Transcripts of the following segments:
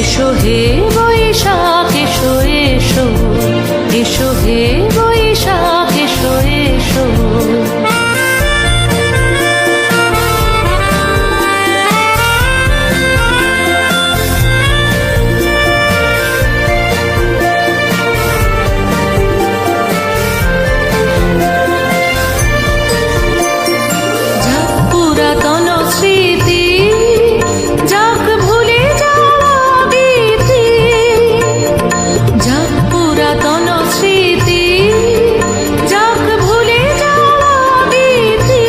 এসো হে বৈশাখ এসো এসো, এসো হে বৈশাখ এসো এসো। পুরাতন স্মৃতি যাক ভুলে যাওয়া গীতি, যাক পুরাতন স্মৃতি যাক ভুলে যাওয়া গীতি,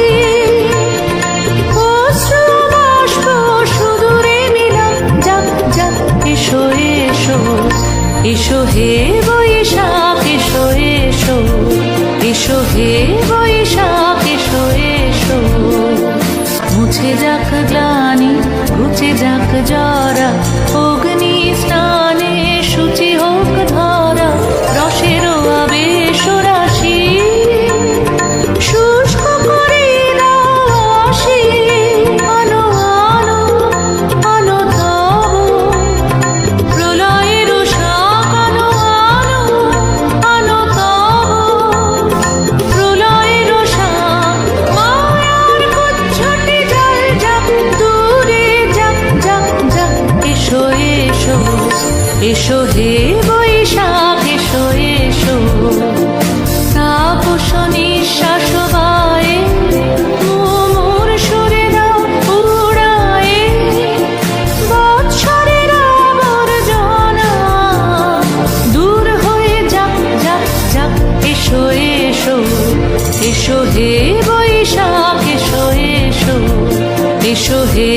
অশ্রু বাষ্প সুদূরে মিলাম যাক যাক। এসো এসো, এসো হে বৈশাখ এসো এসো, এসো হে বৈশাখ এসো এসো। মুছে যাক গ্লানি ঘুচে যাক জরা, অগ্নি স্নানে শুচি হোক ধরা, রসের আবেশ রাশি শুষ্ক করে দাও আসি। আনো আনো আনো তব প্রলয়ের শাক, আনো আনো আনো তব প্রলয়ের শাক। মায়ার কুচ্ছটে জল যাক দূরে যাক যাক যাক। এসো এসো, এসো হে বৈশাখ এসো এসো। তাপস নিঃশ্বাস বায়ে মুমুর সুরে দাও উড়ায়ে, বৎসরের আবর্জনা দূর হয়ে যাক যাক যাক। এসো এসো, এসো হে বৈশাখ এসো এসো, এসো হে